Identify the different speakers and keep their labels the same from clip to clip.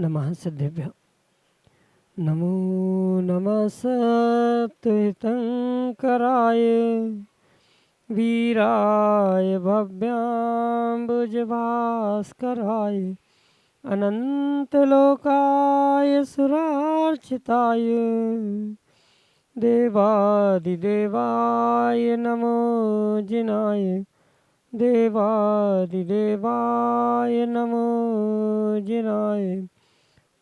Speaker 1: नमः सिद्धेभ्यः। नमो नमः सत्तीर्थंकराय वीराय भव्याम्बुजभास्कराय अनन्तलोकाय सुरार्चिताय देवादिदेवाय नमो जिनाय देवादिदेवाय नमो जिनाय।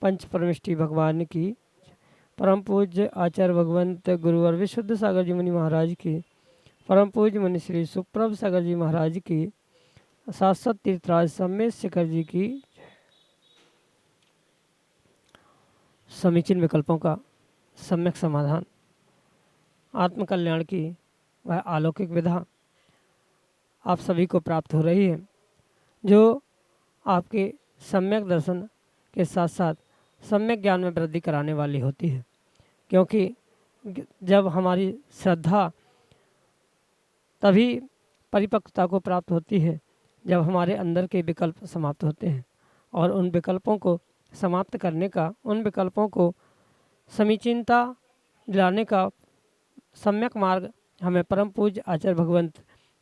Speaker 1: पंच परमेष्टि भगवान की, परम पूज्य आचार्य भगवंत गुरुवर विशुद्ध सागर जी मुनि महाराज की, परम पूज्य मुनि श्री सुप्रभ सागर जी महाराज की, शाश्वत तीर्थराज सम्मेश शेखर जी की। समीचीन विकल्पों का सम्यक समाधान, आत्मकल्याण की वह अलौकिक विधा आप सभी को प्राप्त हो रही है, जो आपके सम्यक दर्शन के साथ साथ सम्यक ज्ञान में वृद्धि कराने वाली होती है। क्योंकि जब हमारी श्रद्धा तभी परिपक्वता को प्राप्त होती है जब हमारे अंदर के विकल्प समाप्त होते हैं, और उन विकल्पों को समाप्त करने का, उन विकल्पों को समीचीनता दिलाने का सम्यक मार्ग हमें परम पूज्य आचार्य भगवंत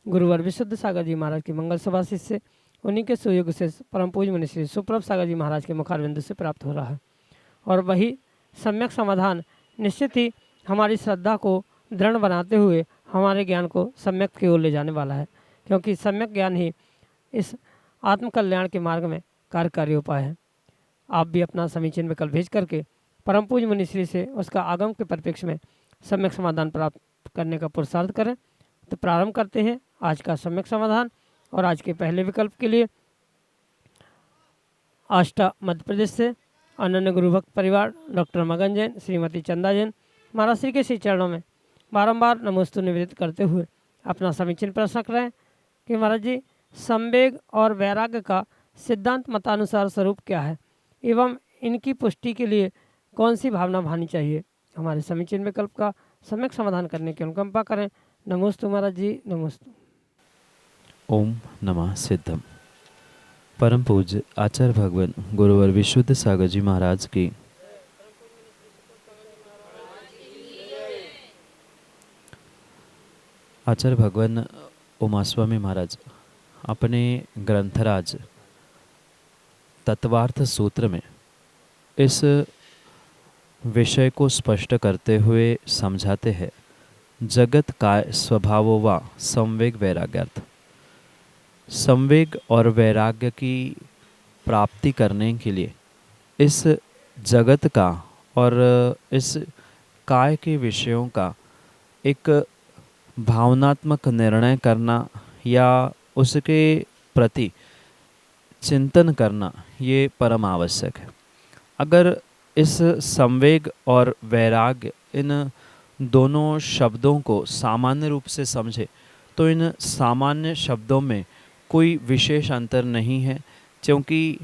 Speaker 1: गुरुवर विशुद्ध सागर जी महाराज की मंगल सभा से, उन्हीं के सुयोग से परम पूज्य मुनि श्री सुप्रभ सागर जी महाराज के मुखारविंद से प्राप्त हो रहा है। और वही सम्यक समाधान निश्चित ही हमारी श्रद्धा को दृढ़ बनाते हुए हमारे ज्ञान को सम्यक की ओर ले जाने वाला है। क्योंकि सम्यक ज्ञान ही इस आत्मकल्याण के मार्ग में कार्यकारी उपाय है। आप भी अपना समीचीन विकल्प भेज करके परम पूज्य मुनि श्री से उसका आगम के परिप्रेक्ष्य में सम्यक समाधान प्राप्त करने का पुरुषार्थ करें। तो प्रारंभ करते हैं आज का सम्यक समाधान। और आज के पहले विकल्प के लिए आष्टा मध्य प्रदेश से अनन्य गुरुभक्त परिवार डॉक्टर मगन जैन, श्रीमती चंदा जैन महाराज श्री के श्री चरणों में बारंबार नमोस्तु निवेदित करते हुए अपना समीचीन प्रश्न रख रहे हैं कि महाराज जी, संवेग और वैराग्य का सिद्धांत मतानुसार स्वरूप क्या है एवं इनकी पुष्टि के लिए कौन सी भावना भानी चाहिए। हमारे समीचीन विकल्प का सम्यक समाधान करने की अनुकंपा करें। नमोस्तु महाराज जी, नमोस्तु।
Speaker 2: ओम नमः सिद्धम। परम पूज्य आचार्य भगवान गुरुवर विशुद्ध सागर जी महाराज की आचार्य भगवान उमास्वामी महाराज अपने ग्रंथराज तत्वार्थ सूत्र में इस विषय को स्पष्ट करते हुए समझाते हैं, जगत का स्वभावो वा संवेग वैराग्यार्थ। संवेग और वैराग्य की प्राप्ति करने के लिए इस जगत का और इस काय के विषयों का एक भावनात्मक निर्णय करना या उसके प्रति चिंतन करना ये परम आवश्यक है। अगर इस संवेग और वैराग्य इन दोनों शब्दों को सामान्य रूप से समझे तो इन सामान्य शब्दों में कोई विशेष अंतर नहीं है, क्योंकि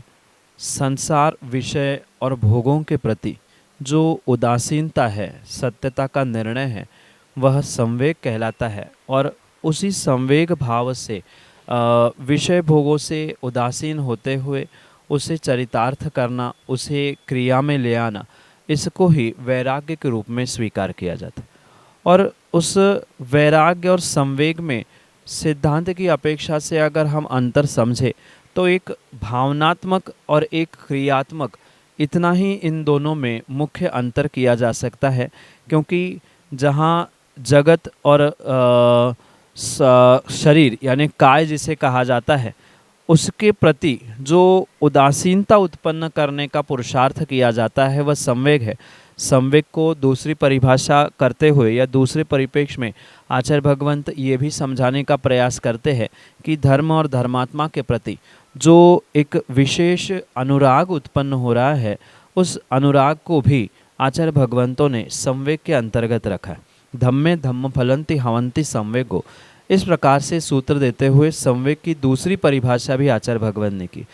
Speaker 2: संसार विषय और भोगों के प्रति जो उदासीनता है, सत्यता का निर्णय है, वह संवेग कहलाता है। और उसी संवेग भाव से विषय भोगों से उदासीन होते हुए उसे चरितार्थ करना, उसे क्रिया में ले आना, इसको ही वैराग्य के रूप में स्वीकार किया जाता है। और उस वैराग्य और संवेग में सिद्धांत की अपेक्षा से अगर हम अंतर समझे तो एक भावनात्मक और एक क्रियात्मक, इतना ही इन दोनों में मुख्य अंतर किया जा सकता है। क्योंकि जहाँ जगत और शरीर यानी काय जिसे कहा जाता है, उसके प्रति जो उदासीनता उत्पन्न करने का पुरुषार्थ किया जाता है वह संवेग है। संवेग को दूसरी परिभाषा करते हुए या दूसरे परिप्रेक्ष्य में आचार्य भगवंत ये भी समझाने का प्रयास करते हैं कि धर्म और धर्मात्मा के प्रति जो एक विशेष अनुराग उत्पन्न हो रहा है, उस अनुराग को भी आचार्य भगवंतों ने संवेग के अंतर्गत रखा है। धम्मे धम्म फलंति हवंति संवेगो, इस प्रकार से सूत्र देते हुए संवेग की दूसरी परिभाषा भी आचार्य भगवंत ने की।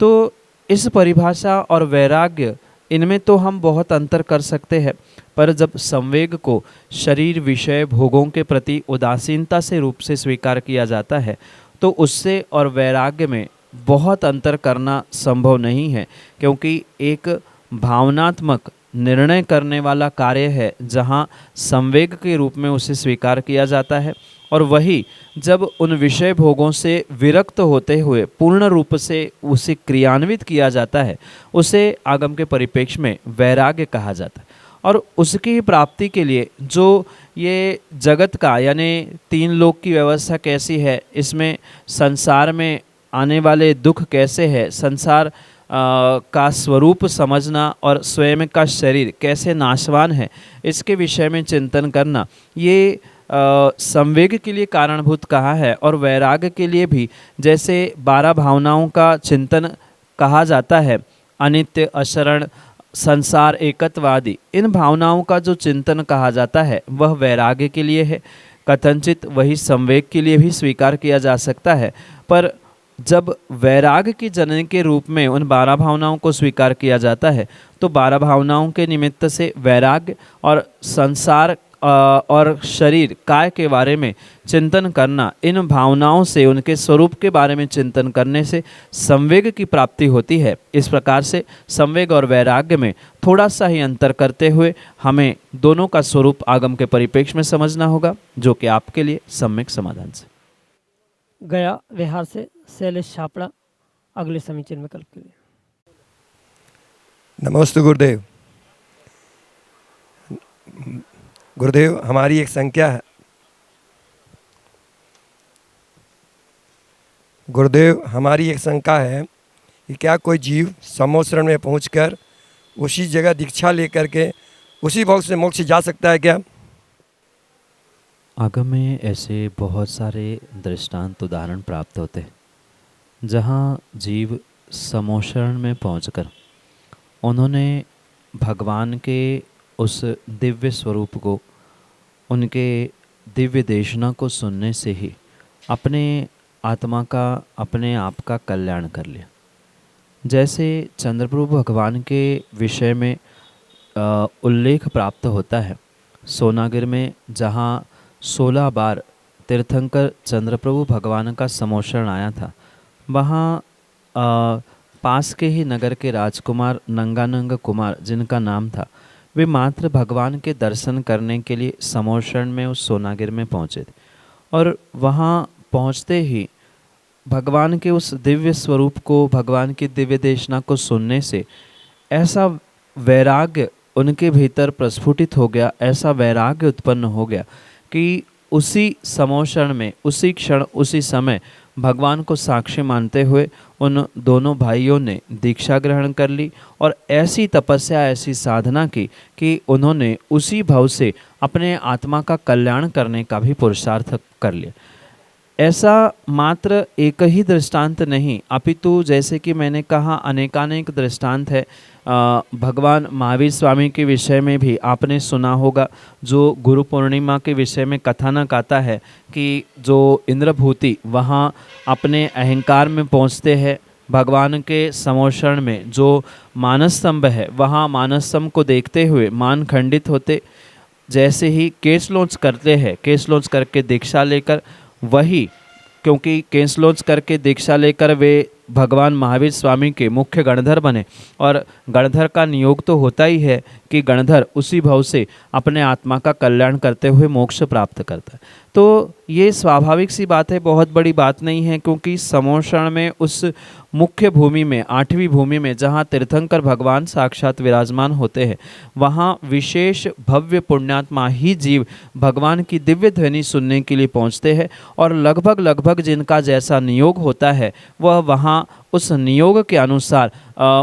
Speaker 2: तो इस परिभाषा और वैराग्य, इनमें तो हम बहुत अंतर कर सकते हैं, पर जब संवेग को शरीर विषय भोगों के प्रति उदासीनता से रूप से स्वीकार किया जाता है तो उससे और वैराग्य में बहुत अंतर करना संभव नहीं है, क्योंकि एक भावनात्मक निर्णय करने वाला कार्य है जहाँ संवेग के रूप में उसे स्वीकार किया जाता है, और वही जब उन विषय भोगों से विरक्त होते हुए पूर्ण रूप से उसे क्रियान्वित किया जाता है, उसे आगम के परिप्रेक्ष्य में वैराग्य कहा जाता है। और उसकी प्राप्ति के लिए जो ये जगत का यानी तीन लोक की व्यवस्था कैसी है, इसमें संसार में आने वाले दुख कैसे है, संसार का स्वरूप समझना और स्वयं का शरीर कैसे नाशवान है, इसके विषय में चिंतन करना, ये संवेग के लिए कारणभूत कहा है। और वैराग्य के लिए भी जैसे 12 भावनाओं का चिंतन कहा जाता है, अनित्य, अशरण, संसार, एकत्वादी, इन भावनाओं का जो चिंतन कहा जाता है वह वैराग्य के लिए है। कथनचित वही संवेग के लिए भी स्वीकार किया जा सकता है, पर जब वैराग्य की जननी के रूप में उन 12 भावनाओं को स्वीकार किया जाता है, तो 12 भावनाओं के निमित्त से वैराग्य और संसार और शरीर काय के बारे में चिंतन करना, इन भावनाओं से उनके स्वरूप के बारे में चिंतन करने से संवेग की प्राप्ति होती है। इस प्रकार से संवेग और वैराग्य में थोड़ा सा ही अंतर करते हुए हमें दोनों का स्वरूप आगम के परिप्रेक्ष्य में समझना होगा, जो कि आपके लिए सम्यक समाधान से।
Speaker 1: गया बिहार से शैलेश छापड़ा, अगले समीचीन विकल्प के लिए।
Speaker 3: नमस्ते गुरुदेव। गुरुदेव, हमारी एक शंका है। गुरुदेव, हमारी एक शंका है कि क्या कोई जीव समोशरण में पहुंचकर उसी जगह दीक्षा लेकर के उसी भाव से मोक्ष जा सकता है क्या?
Speaker 2: आगम में ऐसे बहुत सारे दृष्टांत उदाहरण प्राप्त होते हैं जहाँ जीव समोशरण में पहुंचकर उन्होंने भगवान के उस दिव्य स्वरूप को, उनके दिव्य देशना को सुनने से ही अपने आत्मा का, अपने आप का कल्याण कर लिया। जैसे चंद्रप्रभु भगवान के विषय में उल्लेख प्राप्त होता है सोनागिर में, जहाँ 16 बार तीर्थंकर चंद्रप्रभु भगवान का समोशरण आया था। वहाँ पास के ही नगर के राजकुमार नंगानंग कुमार, जिनका नाम था, वे मात्र भगवान के दर्शन करने के लिए समोशरण में उस सोनागिर में पहुँचे थे। और वहाँ पहुँचते ही भगवान के उस दिव्य स्वरूप को, भगवान की दिव्य देशना को सुनने से ऐसा वैराग्य उनके भीतर प्रस्फुटित हो गया, ऐसा वैराग्य उत्पन्न हो गया कि उसी समोशरण में, उसी क्षण, उसी समय भगवान को साक्षी मानते हुए उन दोनों भाइयों ने दीक्षा ग्रहण कर ली और ऐसी तपस्या, ऐसी साधना की कि उन्होंने उसी भाव से अपने आत्मा का कल्याण करने का भी पुरुषार्थ कर लिया। ऐसा मात्र एक ही दृष्टांत नहीं, अपितु जैसे कि मैंने कहा अनेकानेक दृष्टांत है। भगवान महावीर स्वामी के विषय में भी आपने सुना होगा, जो गुरु पूर्णिमा के विषय में कथानक आता है कि जो इंद्रभूति वहाँ अपने अहंकार में पहुँचते हैं, भगवान के समोशरण में जो मानस स्तंभ है वहाँ मानस स्तंभ को देखते हुए मान खंडित होते, जैसे ही केस लॉन्च करते हैं, केस लॉन्च करके दीक्षा लेकर, वही क्योंकि केस लॉन्च करके दीक्षा लेकर वे भगवान महावीर स्वामी के मुख्य गणधर बने, और गणधर का नियोग तो होता ही है कि गणधर उसी भाव से अपने आत्मा का कल्याण करते हुए मोक्ष प्राप्त करता है। तो ये स्वाभाविक सी बात है, बहुत बड़ी बात नहीं है, क्योंकि समोशरण में उस मुख्य भूमि में, 8वीं भूमि में जहाँ तीर्थंकर भगवान साक्षात विराजमान होते हैं, वहाँ विशेष भव्य पुण्यात्मा ही जीव भगवान की दिव्य ध्वनि सुनने के लिए पहुँचते हैं, और लगभग जिनका जैसा नियोग होता है वह वहाँ उस नियोग के अनुसार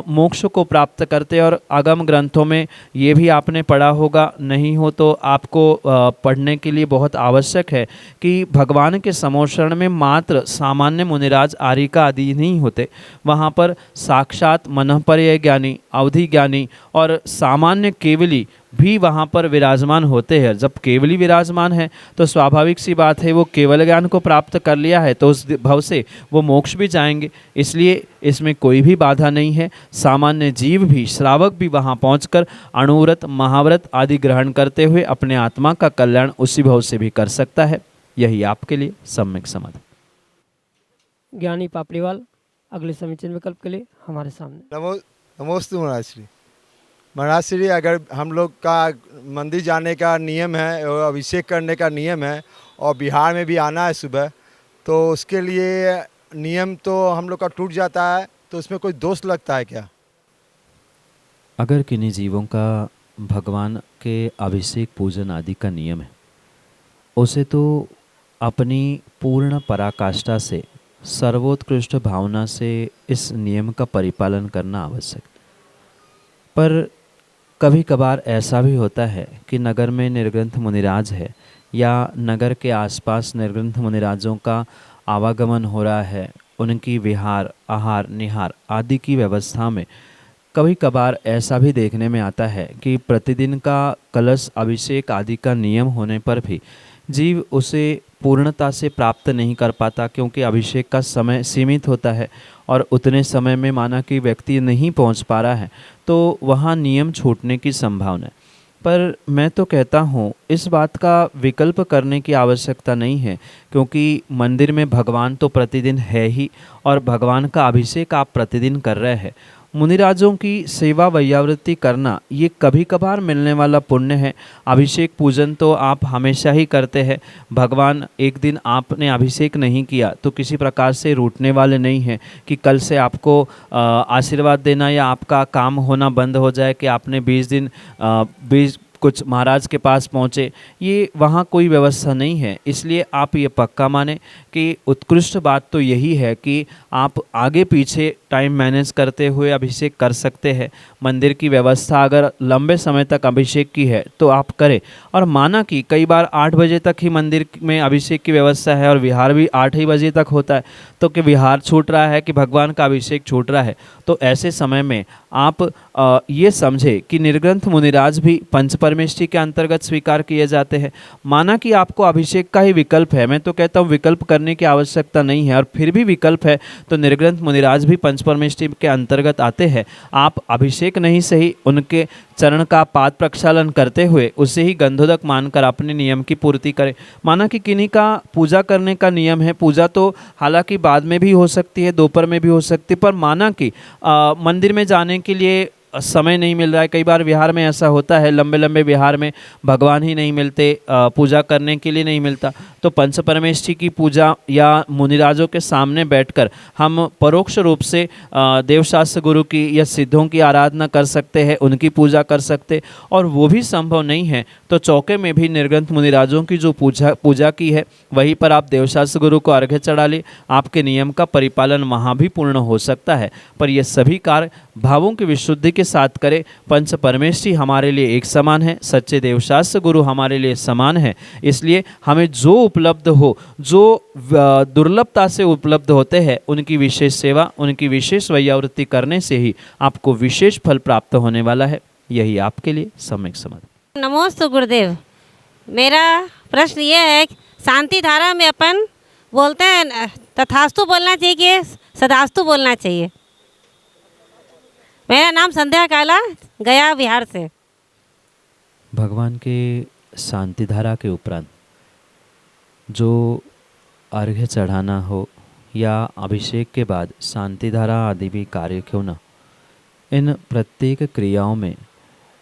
Speaker 2: मोक्ष को प्राप्त करते। और आगम ग्रंथों में ये भी आपने पढ़ा होगा, नहीं हो तो आपको पढ़ने के लिए बहुत आवश्यक है कि भगवान के समोशरण में मात्र सामान्य मुनिराज, आरिका आदि नहीं होते, वहाँ पर साक्षात मनःपर्यय ज्ञानी, अवधि ज्ञानी और सामान्य केवली भी वहाँ पर विराजमान होते हैं। जब केवली विराजमान है तो स्वाभाविक सी बात है, वो केवल ज्ञान को प्राप्त कर लिया है तो उस भाव से वो मोक्ष भी जाएंगे, इसलिए इसमें कोई भी बाधा नहीं है। सामान्य जीव भी, श्रावक भी वहाँ पहुँचकर अणुव्रत, महाव्रत आदि ग्रहण करते हुए अपने आत्मा का कल्याण उसी भाव से भी कर सकता है। यही आपके लिए सम्यक समाधान।
Speaker 1: ज्ञानी पापड़ीवाल, अगले समीचीन विकल्प के लिए हमारे सामने।
Speaker 4: नमोस्तु महाराज श्री। महाराज श्री, अगर हम लोग का मंदिर जाने का नियम है और अभिषेक करने का नियम है और बिहार में भी आना है सुबह, तो उसके लिए नियम तो हम लोग का टूट जाता है, तो उसमें कोई दोष लगता है क्या?
Speaker 2: अगर किन्हीं जीवों का भगवान के अभिषेक पूजन आदि का नियम है, उसे तो अपनी पूर्ण पराकाष्ठा से, सर्वोत्कृष्ट भावना से इस नियम का परिपालन करना आवश्यक। पर कभी कभार ऐसा भी होता है कि नगर में निर्ग्रंथ मुनिराज है या नगर के आसपास निर्ग्रंथ मुनिराजों का आवागमन हो रहा है, उनकी विहार, आहार, निहार आदि की व्यवस्था में कभी कभार ऐसा भी देखने में आता है कि प्रतिदिन का कलश अभिषेक आदि का नियम होने पर भी जीव उसे पूर्णता से प्राप्त नहीं कर पाता, क्योंकि अभिषेक का समय सीमित होता है और उतने समय में माना कि व्यक्ति नहीं पहुंच पा रहा है, तो वहाँ नियम छूटने की संभावना है। पर मैं तो कहता हूँ इस बात का विकल्प करने की आवश्यकता नहीं है, क्योंकि मंदिर में भगवान तो प्रतिदिन है ही और भगवान का अभिषेक आप प्रतिदिन कर रहे हैं। मुनिराजों की सेवा वैयावृत्ति करना ये कभी कभार मिलने वाला पुण्य है। अभिषेक पूजन तो आप हमेशा ही करते हैं। भगवान एक दिन आपने अभिषेक नहीं किया तो किसी प्रकार से रूठने वाले नहीं हैं कि कल से आपको आशीर्वाद देना या आपका काम होना बंद हो जाए कि आपने 20 दिन 20 कुछ महाराज के पास पहुँचे, ये वहाँ कोई व्यवस्था नहीं है। इसलिए आप ये पक्का माने कि उत्कृष्ट बात तो यही है कि आप आगे पीछे टाइम मैनेज करते हुए अभिषेक कर सकते हैं। मंदिर की व्यवस्था अगर लंबे समय तक अभिषेक की है तो आप करें। और माना कि कई बार 8 बजे तक ही मंदिर में अभिषेक की व्यवस्था है और विहार भी 8 ही बजे तक होता है, तो कि विहार छूट रहा है कि भगवान का अभिषेक छूट रहा है, तो ऐसे समय में आप ये समझे कि निर्ग्रंथ मुनिराज भी पंच परमेष्ठी के अंतर्गत स्वीकार किए जाते हैं। माना कि आपको अभिषेक का ही विकल्प है, मैं तो कहता हूँ विकल्प करने की आवश्यकता नहीं है, और फिर भी विकल्प है तो निर्ग्रंथ मुनिराज भी पंच परमेष्ठी के अंतर्गत आते हैं। आप अभिषेक नहीं सही उनके चरण का पाद प्रक्षालन करते हुए उसे ही गंधोदक मानकर अपने नियम की पूर्ति करें। माना कि किन्हीं का पूजा करने का नियम है, पूजा तो हालांकि बाद में भी हो सकती है, दोपहर में भी हो सकती है, पर माना कि मंदिर में जाने के लिए समय नहीं मिल रहा है। कई बार विहार में ऐसा होता है, लंबे लंबे विहार में भगवान ही नहीं मिलते, पूजा करने के लिए नहीं मिलता, तो पंच परमेष्ठी की पूजा या मुनिराजों के सामने बैठकर हम परोक्ष रूप से देवशास्त्र गुरु की या सिद्धों की आराधना कर सकते हैं, उनकी पूजा कर सकते। और वो भी संभव नहीं है तो चौके में भी निर्ग्रंथ मुनिराजों की जो पूजा की है वहीं पर आप देवशास्त्र गुरु को अर्घ्य चढ़ा ले, आपके नियम का परिपालन वहाँ भी पूर्ण हो सकता है। पर ये सभी कार्य भावों की विशुद्धि के साथ करें। पंच परमेष्ठी हमारे लिए एक समान है, सच्चे देवशास्त्र गुरु हमारे लिए समान है। इसलिए हमें जो उपलब्ध हो, जो दुर्लभता से उपलब्ध होते हैं, उनकी विशेष सेवा, उनकी विशेष वैयावृत्ति करने से ही आपको विशेष फल प्राप्त होने वाला है। यही आपके लिए सम्यक समाधान।
Speaker 5: नमोस्तु गुरुदेव। मेरा प्रश्न ये है, शांति धारा में अपन बोलते हैं तथास्तु बोलना चाहिए कि सदास्तु बोलना चाहिए? मेरा नाम संध्या काला, गया बिहार से।
Speaker 2: भगवान के शांति धारा के उपरांत जो अर्घ्य चढ़ाना हो या अभिषेक के बाद शांति धारा आदि भी कार्य क्यों न, इन प्रत्येक क्रियाओं में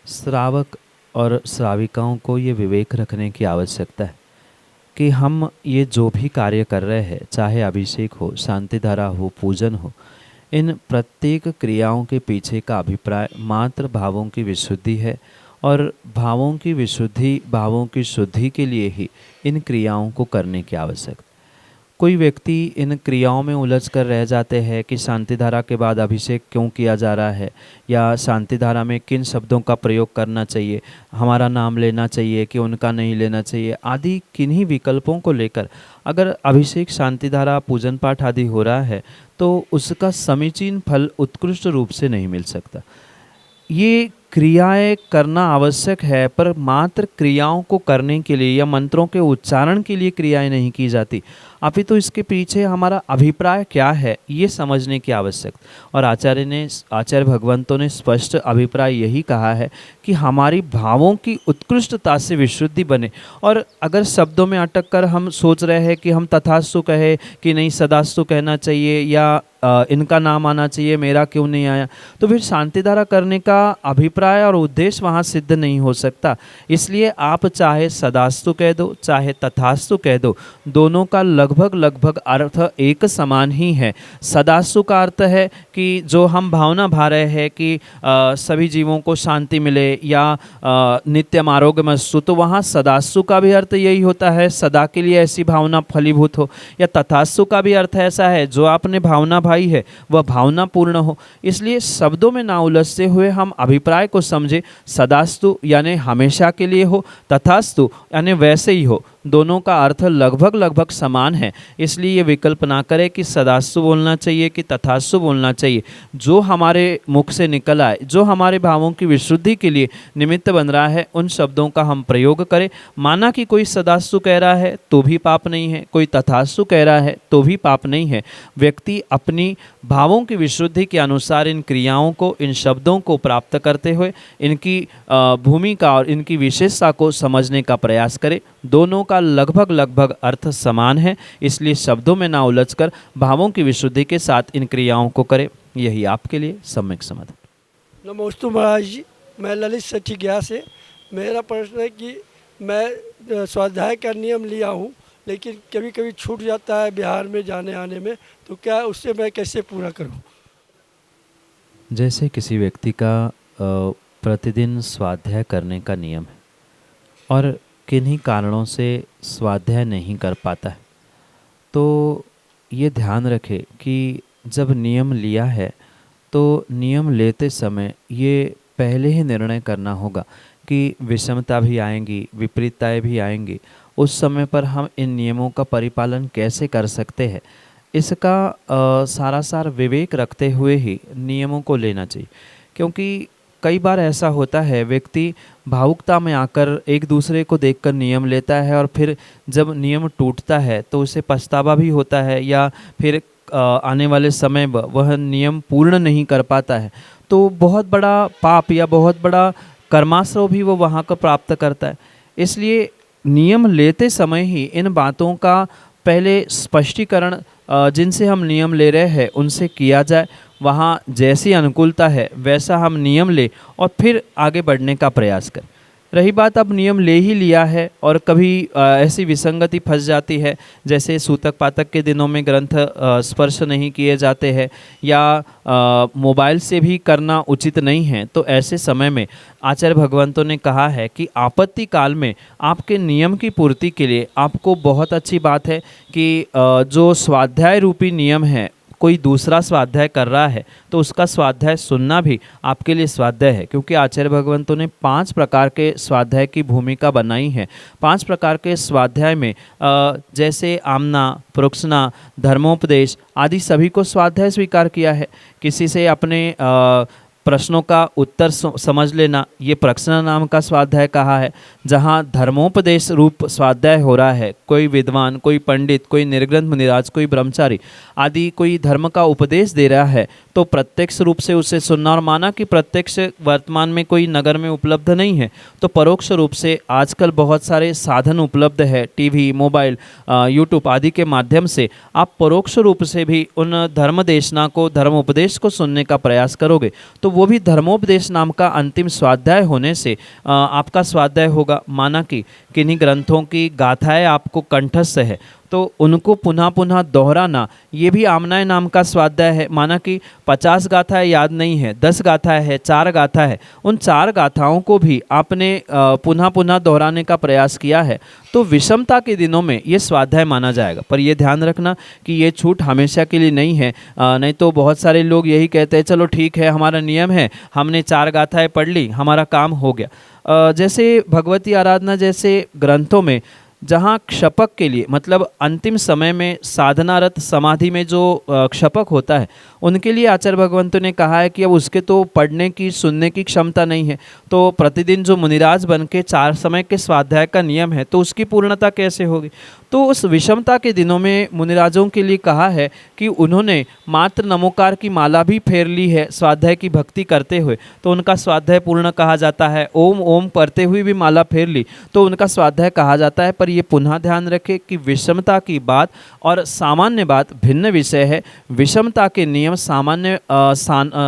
Speaker 2: श्रावक और श्राविकाओं को ये विवेक रखने की आवश्यकता है कि हम ये जो भी कार्य कर रहे हैं, चाहे अभिषेक हो, शांति धारा हो, पूजन हो, इन प्रत्येक क्रियाओं के पीछे का अभिप्राय मात्र भावों की विशुद्धि है और भावों की विशुद्धि, भावों की शुद्धि के लिए ही इन क्रियाओं को करने की आवश्यकता। कोई व्यक्ति इन क्रियाओं में उलझ कर रह जाते हैं कि शांति धारा के बाद अभिषेक क्यों किया जा रहा है, या शांति धारा में किन शब्दों का प्रयोग करना चाहिए, हमारा नाम लेना चाहिए कि उनका नहीं लेना चाहिए, आदि किन्हीं विकल्पों को लेकर अगर अभिषेक, शांति धारा, पूजन पाठ आदि हो रहा है तो उसका समीचीन फल उत्कृष्ट रूप से नहीं मिल सकता। ये क्रियाएं करना आवश्यक है, पर मात्र क्रियाओं को करने के लिए या मंत्रों के उच्चारण के लिए क्रियाएं नहीं की जाती, अपितु इसके पीछे हमारा अभिप्राय क्या है ये समझने की आवश्यकता। और आचार्य भगवंतों ने स्पष्ट अभिप्राय यही कहा है कि हमारी भावों की उत्कृष्टता से विशुद्धि बने। और अगर शब्दों में अटक कर हम सोच रहे हैं कि हम तथास्तु कहे कि नहीं सदास्तु कहना चाहिए या इनका नाम आना चाहिए, मेरा क्यों नहीं आया, तो फिर शांति धारा करने का अभिप्राय और उद्देश्य वहाँ सिद्ध नहीं हो सकता। इसलिए आप चाहे सदास्तु कह दो चाहे तथास्तु कह दो, दोनों का लगभग अर्थ एक समान ही है। सदास्तु का अर्थ है कि जो हम भावना भा रहे हैं कि सभी जीवों को शांति मिले या नित्यम आरोग्यमस्तु, तो वहाँ सदास्तु का भी अर्थ यही होता है, सदा के लिए ऐसी भावना फलीभूत हो। या तथास्तु का भी अर्थ ऐसा है, जो आपने भावना भाई है वह भावना पूर्ण हो। इसलिए शब्दों में ना उलझते हुए हम अभिप्राय को समझे। सदास्तु यानी हमेशा के लिए हो, तथास्तु यानी वैसे ही हो, दोनों का अर्थ लगभग समान है। इसलिए ये विकल्प ना करें कि सदास्तु बोलना चाहिए कि तथास्तु बोलना चाहिए। जो हमारे मुख से निकल आए, जो हमारे भावों की विशुद्धि के लिए निमित्त बन रहा है, उन शब्दों का हम प्रयोग करें। माना कि कोई सदास्तु कह रहा है तो भी पाप नहीं है, कोई तथास्तु कह रहा है तो भी पाप नहीं है। व्यक्ति अपनी भावों की विशुद्धि के अनुसार इन क्रियाओं को, इन शब्दों को प्राप्त करते हुए इनकी भूमिका और इनकी विशेषता को समझने का प्रयास करे। दोनों का लगभग अर्थ समान है, इसलिए शब्दों में ना उलझकर भावों की विशुद्धि के साथ इन क्रियाओं को करे। यही आपके लिए सम्यक समाधान।
Speaker 6: नमोस्तु महाराज जी, मैं ललित सच्ची गया से। मेरा प्रश्न है कि मैं स्वाध्याय का नियम लिया हूँ, लेकिन कभी कभी छूट जाता है बिहार में जाने आने में, तो क्या उससे मैं कैसे पूरा करूँ?
Speaker 2: जैसे किसी व्यक्ति का प्रतिदिन स्वाध्याय करने का नियम है और किन्हीं कारणों से स्वाध्याय नहीं कर पाता है, तो ये ध्यान रखे कि जब नियम लिया है तो नियम लेते समय ये पहले ही निर्णय करना होगा कि विषमता भी आएंगी, विपरीतताएं भी आएंगी, उस समय पर हम इन नियमों का परिपालन कैसे कर सकते हैं, इसका सारासार विवेक रखते हुए ही नियमों को लेना चाहिए। क्योंकि कई बार ऐसा होता है, व्यक्ति भावुकता में आकर एक दूसरे को देखकर नियम लेता है और फिर जब नियम टूटता है तो उसे पछतावा भी होता है, या फिर आने वाले समय वह नियम पूर्ण नहीं कर पाता है, तो बहुत बड़ा पाप या बहुत बड़ा कर्माश्रव भी वो वहाँ का प्राप्त करता है। इसलिए नियम लेते समय ही इन बातों का पहले स्पष्टीकरण जिनसे हम नियम ले रहे हैं उनसे किया जाए। वहाँ जैसी अनुकूलता है वैसा हम नियम ले और फिर आगे बढ़ने का प्रयास करें। रही बात अब नियम ले ही लिया है और कभी ऐसी विसंगति फंस जाती है, जैसे सूतक पातक के दिनों में ग्रंथ स्पर्श नहीं किए जाते हैं या मोबाइल से भी करना उचित नहीं है, तो ऐसे समय में आचार्य भगवंतों ने कहा है कि आपत्ति काल में आपके नियम की पूर्ति के लिए आपको बहुत अच्छी बात है कि जो स्वाध्याय रूपी नियम है, कोई दूसरा स्वाध्याय कर रहा है तो उसका स्वाध्याय सुनना भी आपके लिए स्वाध्याय है। क्योंकि आचार्य भगवंतों ने 5 प्रकार के स्वाध्याय की भूमिका बनाई है। 5 प्रकार के स्वाध्याय में जैसे आमना, प्रोक्षना, धर्मोपदेश आदि सभी को स्वाध्याय स्वीकार किया है। किसी से अपने प्रश्नों का उत्तर समझ लेना, ये प्रश्न नाम का स्वाध्याय कहा है, जहाँ धर्मोपदेश रूप स्वाध्याय हो रहा है। कोई विद्वान, कोई पंडित, कोई निर्ग्रंथ मुनिराज, कोई ब्रह्मचारी आदि कोई धर्म का उपदेश दे रहा है तो प्रत्यक्ष रूप से उसे सुनना, और माना कि प्रत्यक्ष वर्तमान में कोई नगर में उपलब्ध नहीं है तो परोक्ष रूप से आजकल बहुत सारे साधन उपलब्ध है, टीवी, मोबाइल, यूट्यूब आदि के माध्यम से आप परोक्ष रूप से भी उन धर्म देशना को, धर्म उपदेश को सुनने का प्रयास करोगे तो वो भी धर्मोपदेश नाम का अंतिम स्वाध्याय होने से आपका स्वाध्याय होगा। माना कि किन्हीं ग्रंथों की गाथाएं आपको कंठस्थ है तो उनको पुनः पुनः दोहराना, ये भी आमनाय नाम का स्वाध्याय है। माना कि 50 गाथाएं याद नहीं है, 10 गाथाएं है, 4 गाथा है, उन 4 गाथाओं को भी आपने पुनः पुनः दोहराने का प्रयास किया है तो विषमता के दिनों में ये स्वाध्याय माना जाएगा। पर ये ध्यान रखना कि ये छूट हमेशा के लिए नहीं है, नहीं तो बहुत सारे लोग यही कहते हैं चलो ठीक है हमारा नियम है, हमने 4 गाथाएं पढ़ ली, हमारा काम हो गया। जैसे भगवती आराधना जैसे ग्रंथों में जहाँ क्षपक के लिए मतलब अंतिम समय में साधनारत समाधि में जो क्षपक होता है उनके लिए आचार्य भगवंतों ने कहा है कि अब उसके तो पढ़ने की सुनने की क्षमता नहीं है, तो प्रतिदिन जो मुनिराज बन के 4 समय के स्वाध्याय का नियम है तो उसकी पूर्णता कैसे होगी। तो उस विषमता के दिनों में मुनिराजों के लिए कहा है कि उन्होंने मात्र नमोकार की माला भी फेर ली है स्वाध्याय की भक्ति करते हुए, तो उनका स्वाध्याय पूर्ण कहा जाता है। ओम ओम पढ़ते हुए भी माला फेर ली तो उनका स्वाध्याय कहा जाता है। पर ये पुनः ध्यान रखें कि विषमता की बात और सामान्य बात भिन्न विषय है। विषमता के नियम सामान्य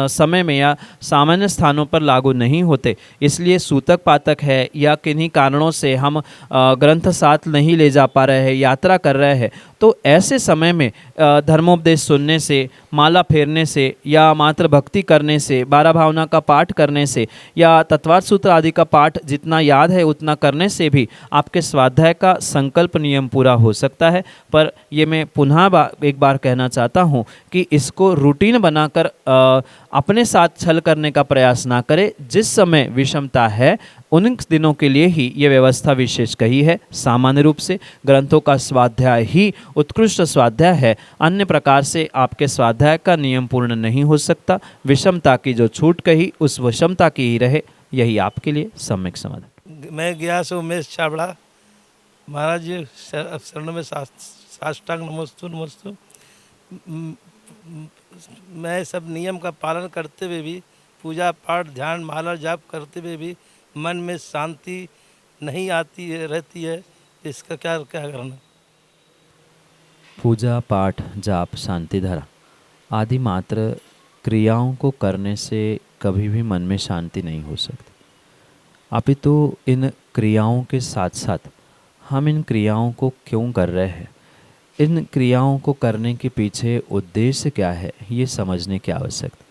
Speaker 2: समय में या सामान्य स्थानों पर लागू नहीं होते, इसलिए सूतक पातक है या किन्हीं कारणों से हम ग्रंथ साथ नहीं ले जा पा रहे हैं, यात्रा कर रहे हैं, तो ऐसे समय में धर्मोपदेश सुनने से, माला फेरने से या मात्र भक्ति करने से, 12 भावना का पाठ करने से या तत्वार्थ सूत्र आदि का पाठ जितना याद है उतना करने से भी आपके स्वाध्याय का संकल्प नियम पूरा हो सकता है। पर ये मैं पुनः एक बार कहना चाहता हूँ कि इसको रूटीन बनाकर अपने साथ छल करने का प्रयास ना करें। जिस समय विषमता है उन दिनों के लिए ही ये व्यवस्था विशेष कही है। सामान्य रूप से ग्रंथों का स्वाध्याय ही उत्कृष्ट स्वाध्याय है, अन्य प्रकार से आपके स्वाध्याय का नियम पूर्ण नहीं हो सकता। विषमता की जो छूट कही उस विषमता की ही रहे, यही आपके लिए सम्यक समाधान।
Speaker 7: मैं गया से उमेश छाबड़ा। महाराज जी शरण में साष्टांग नमस्तु नमस्तु। मैं सब नियम का पालन करते हुए भी, पूजा पाठ ध्यान माला जाप करते हुए भी मन में शांति नहीं आती है, रहती है, इसका क्या करना।
Speaker 2: पूजा पाठ जाप शांति धारा आदि मात्र क्रियाओं को करने से कभी भी मन में शांति नहीं हो सकती। अपितु इन क्रियाओं के साथ साथ हम इन क्रियाओं को क्यों कर रहे हैं, इन क्रियाओं को करने के पीछे उद्देश्य क्या है, ये समझने की आवश्यकता।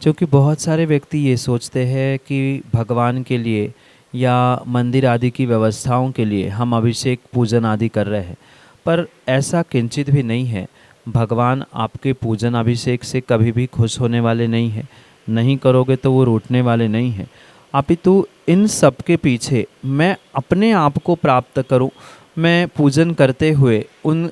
Speaker 2: क्योंकि बहुत सारे व्यक्ति ये सोचते हैं कि भगवान के लिए या मंदिर आदि की व्यवस्थाओं के लिए हम अभिषेक पूजन आदि कर रहे हैं, पर ऐसा किंचित भी नहीं है। भगवान आपके पूजन अभिषेक से कभी भी खुश होने वाले नहीं हैं, नहीं करोगे तो वो रूठने वाले नहीं हैं। अपितु इन सब के पीछे मैं अपने आप को प्राप्त करूं, मैं पूजन करते हुए उन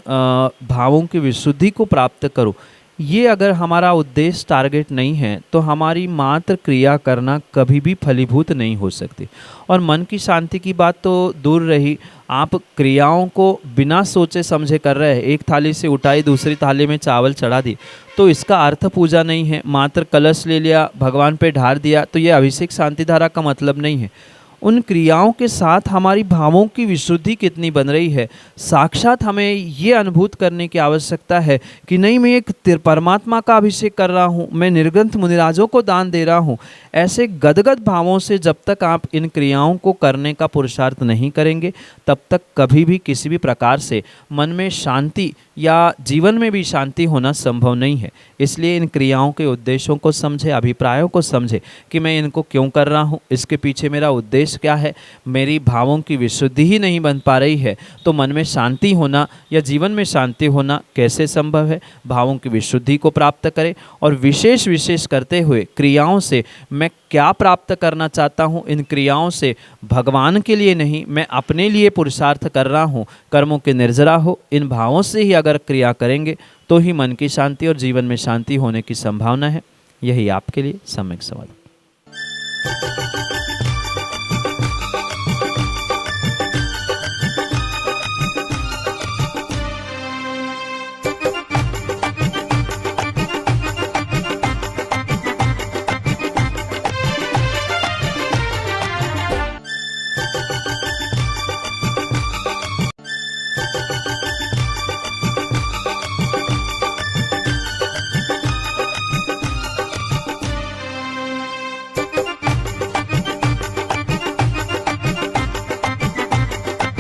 Speaker 2: भावों की विशुद्धि को प्राप्त करूं, ये अगर हमारा उद्देश्य टारगेट नहीं है तो हमारी मात्र क्रिया करना कभी भी फलीभूत नहीं हो सकती। और मन की शांति की बात तो दूर रही, आप क्रियाओं को बिना सोचे समझे कर रहे हैं। एक थाली से उठाई, दूसरी थाली में चावल चढ़ा दी, तो इसका अर्थ पूजा नहीं है। मात्र कलश ले लिया, भगवान पे ढार दिया, तो ये अभिषेक शांति धारा का मतलब नहीं है। उन क्रियाओं के साथ हमारी भावों की विशुद्धि कितनी बन रही है, साक्षात हमें ये अनुभूत करने की आवश्यकता है कि नहीं, मैं एक परमात्मा का अभिषेक कर रहा हूँ, मैं निर्ग्रंथ मुनिराजों को दान दे रहा हूँ। ऐसे गदगद भावों से जब तक आप इन क्रियाओं को करने का पुरुषार्थ नहीं करेंगे, तब तक कभी भी किसी भी प्रकार से मन में शांति या जीवन में भी शांति होना संभव नहीं है। इसलिए इन क्रियाओं के उद्देश्यों को समझे, अभिप्रायों को समझे कि मैं इनको क्यों कर रहा हूँ, इसके पीछे मेरा उद्देश्य क्या है। मेरी भावों की विशुद्धि ही नहीं बन पा रही है तो मन में शांति होना या जीवन में शांति होना कैसे संभव है। भावों की विशुद्धि को प्राप्त करें और विशेष करते हुए क्रियाओं से मैं क्या प्राप्त करना चाहता हूँ, इन क्रियाओं से भगवान के लिए नहीं, मैं अपने लिए पुरुषार्थ कर रहा हूँ, कर्मों के निर्जरा हो। इन भावों से ही अगर क्रिया करेंगे तो ही मन की शांति और जीवन में शांति होने की संभावना है। यही आपके लिए सम्यक समाधान।